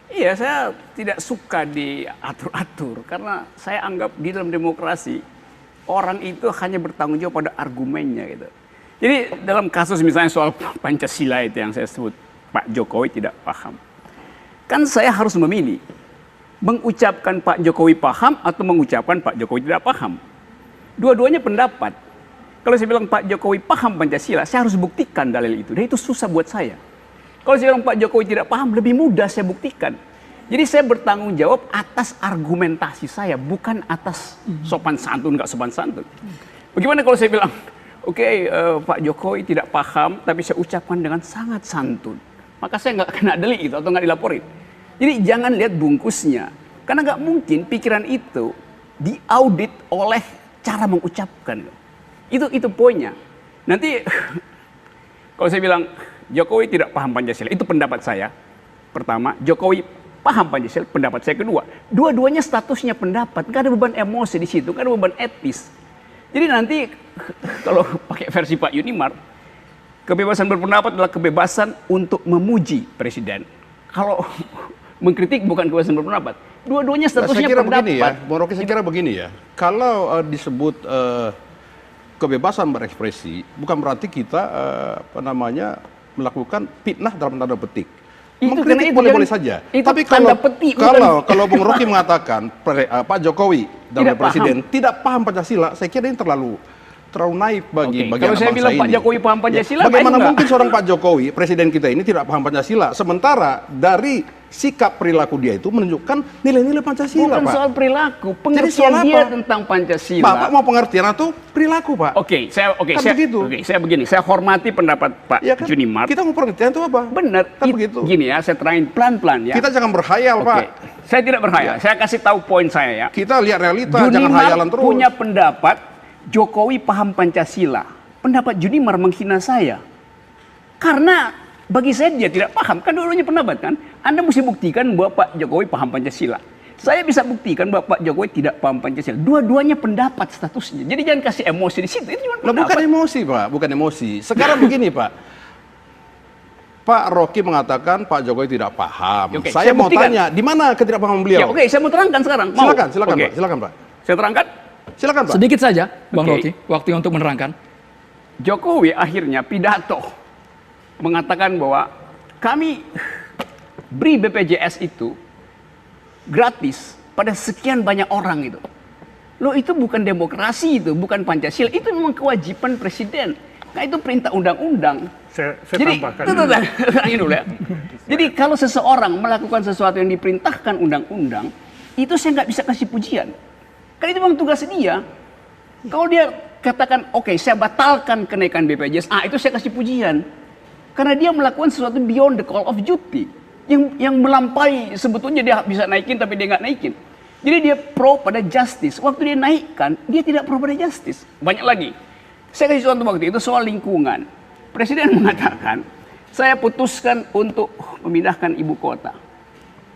Iya, saya tidak suka diatur-atur karena saya anggap di dalam demokrasi orang itu hanya bertanggung jawab pada argumennya gitu. Jadi dalam kasus misalnya soal Pancasila itu yang saya sebut Pak Jokowi tidak paham. Kan saya harus memilih mengucapkan Pak Jokowi paham atau mengucapkan Pak Jokowi tidak paham. Dua-duanya pendapat. Kalau saya bilang Pak Jokowi paham Pancasila, saya harus buktikan dalil itu. Dan itu susah buat saya. Kalau saya bilang Pak Jokowi tidak paham, lebih mudah saya buktikan. Jadi saya bertanggung jawab atas argumentasi saya, bukan atas sopan santun, nggak sopan santun. Bagaimana kalau saya bilang, oke, Pak Jokowi tidak paham, tapi saya ucapkan dengan sangat santun. Maka saya nggak kena delik itu atau nggak dilaporin. Jadi jangan lihat bungkusnya. Karena nggak mungkin pikiran itu diaudit oleh cara mengucapkan. Itu poinnya. Nanti kalau saya bilang Jokowi tidak paham Pancasila, itu pendapat saya. Pertama, Jokowi paham Pancasila, pendapat saya kedua. Dua-duanya statusnya pendapat, nggak ada beban emosi di situ, nggak ada beban etis. Jadi nanti kalau pakai versi Pak Yunimar, kebebasan berpendapat adalah kebebasan untuk memuji presiden. Kalau mengkritik bukan kebebasan berpendapat. Dua-duanya statusnya pendapat. Begini ya, Bung Rocky, saya kira begini ya. Kalau disebut kebebasan berekspresi, bukan berarti kita melakukan fitnah dalam tanda petik. Mengkritik boleh-boleh saja. Tapi kalau Bung Rocky mengatakan Pak Jokowi dan presiden tidak paham Pancasila, saya kira ini terlalu naif bagi anak bangsa ini. Kalau saya bilang Pak Jokowi paham Pancasila, bagaimana mungkin seorang Pak Jokowi, presiden kita ini tidak paham Pancasila, sementara dari sikap perilaku dia itu menunjukkan nilai-nilai Pancasila, bukan Pak. soal perilaku, pengertian dia tentang Pancasila. Bapak mau pengertian atau perilaku, Pak? Saya begini, saya hormati pendapat Pak Junimar. Kita mau pengertian itu apa? Benar, begitu. Gini ya, saya terangin pelan-pelan ya. Kita jangan berhayal, Pak. Saya tidak berhayal, saya kasih tahu poin saya ya. Kita lihat realita, jangan hayalan terus. Punya pendapat Jokowi paham Pancasila. Pendapat Junimar menghina saya. Karena bagi saya dia tidak paham. Kan dua-duanya pendapat kan. Anda mesti buktikan bahwa Pak Jokowi paham Pancasila. Saya bisa buktikan bahwa Pak Jokowi tidak paham Pancasila. Dua-duanya pendapat statusnya. Jadi jangan kasih emosi di situ. Itu cuma pendapat. Bukan emosi, Pak. Bukan emosi. Sekarang begini, Pak. Pak Rocky mengatakan Pak Jokowi tidak paham. Saya mau tanya, di mana ketidakpahaman beliau? Saya mau terangkan sekarang. Silakan, Pak. Silakan, Pak. Saya terangkan? Silakan, Pak. Sedikit saja, Bang Rocky, waktu untuk menerangkan. Jokowi akhirnya pidato mengatakan bahwa kami beri BPJS itu gratis pada sekian banyak orang itu. Loh, itu bukan demokrasi, itu bukan Pancasila, itu memang kewajiban presiden. Nah, itu perintah undang-undang. Jadi, dulu ya. Jadi kalau seseorang melakukan sesuatu yang diperintahkan undang-undang, itu saya nggak bisa kasih pujian. Kan itu memang tugas dia. Kalau dia katakan, oke, saya batalkan kenaikan BPJS, itu saya kasih pujian. Karena dia melakukan sesuatu beyond the call of duty. Yang melampaui, sebetulnya dia bisa naikin tapi dia nggak naikin. Jadi dia pro pada justice. Waktu dia naikkan, dia tidak pro pada justice. Banyak lagi. Saya kasih contoh waktu itu soal lingkungan. Presiden mengatakan, saya putuskan untuk memindahkan ibu kota.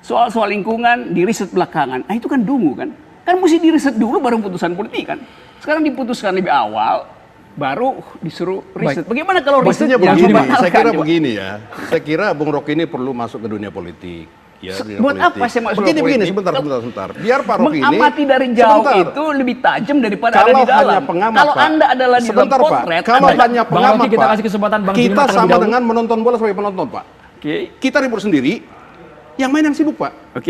Soal lingkungan diriset belakangan. Itu kan dungu kan. Kan mesti diriset dulu baru putusan politik kan. Sekarang diputuskan lebih awal, baru disuruh riset. Bagaimana kalau risetnya begini? Saya kira begini ya. Saya kira Bung Rocky ini perlu masuk ke dunia politik. Ya, buat apa saya masuk ke politik? Begini, sebentar. Biar Pak Rocky ini mengamati dari jauh itu lebih tajam daripada ada di dalam. Kalau Anda adalah di dalam potret, kalau hanya pengamat, kita kasih kesempatan Bang Junimar kita sama dengan menonton bola sebagai penonton, Pak. Kita ribut sendiri, yang main yang sibuk, Pak.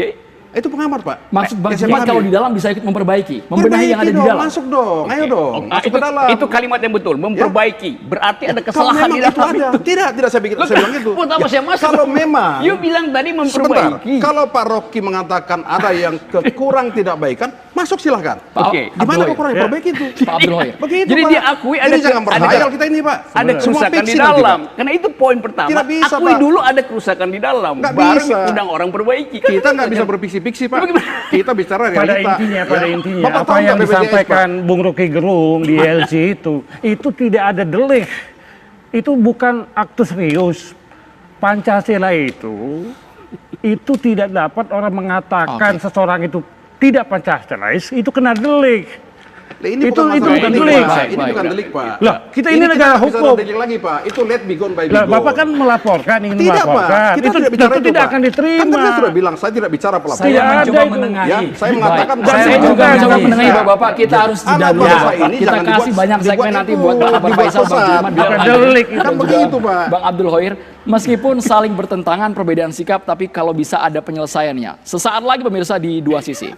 Itu pengamat, Pak. Maksud Bang Junimar kalau di dalam bisa ikut memperbaiki, membenahi yang ada di dalam. Masuk dong, ayo dong. Masuk ke dalam. Itu kalimat yang betul, memperbaiki. Berarti ada kesalahan di dalam itu. Tidak saya bilang itu. Apa saya masuk? Kalau memang you bilang tadi memperbaiki. Kalau Pak Rocky mengatakan ada yang kurang tidak baikan, masuk silahkan. Di mana kurang perbaiki itu? Pak Abdul Hoyer. Begitu, jadi Pak. dia akui ada jangan berhayal kita ini, Pak. Ada kerusakan di dalam. Karena itu poin pertama. Tidak bisa, akui Pak. dulu ada kerusakan di dalam. Baru undang orang perbaiki. Kita nggak bisa berpiksi-piksi, Pak. Kita bicara realita. Pada intinya apa yang disampaikan Bung Rocky Gerung di LC itu tidak ada delik. Itu bukan akte serius. Pancasila itu tidak dapat orang mengatakan seseorang itu tidak Pancasilais, itu kena delik. Ini Itu bukan bukan masalah delik. Pak. Ini Baik, bukan baik. delik, Pak. Lah, kita ini negara nggak bisa hukum. delik lagi, Pak. Itu let be gone by be Lah, gone. Bapak kan melaporkan, ingin Tidak, Pak. melaporkan. Kita Itu tidak bicara tentu itu, tidak Pak. akan diterima. Kan tadi saya sudah bilang, saya tidak bicara pelaporan. Saya Tidak mencoba ada itu. menengahi. Ya, saya mengatakan Baik. bahwa Saya itu juga bukan mencoba bisa. menengahi Bapak. Kita harus jeda Anak dulu. bangsa ini Kita jangan kasih dibuat- banyak segmen dibuat nanti itu, buat Bang Akbar dibuat Faisal, Bang pesan. Julman, Bukan Bang delik Andri, itu. dan Kan juga begitu, Pak. Bang Abdul Hoir. Meskipun saling bertentangan perbedaan sikap, tapi kalau bisa ada penyelesaiannya. Sesaat lagi pemirsa di Dua Sisi.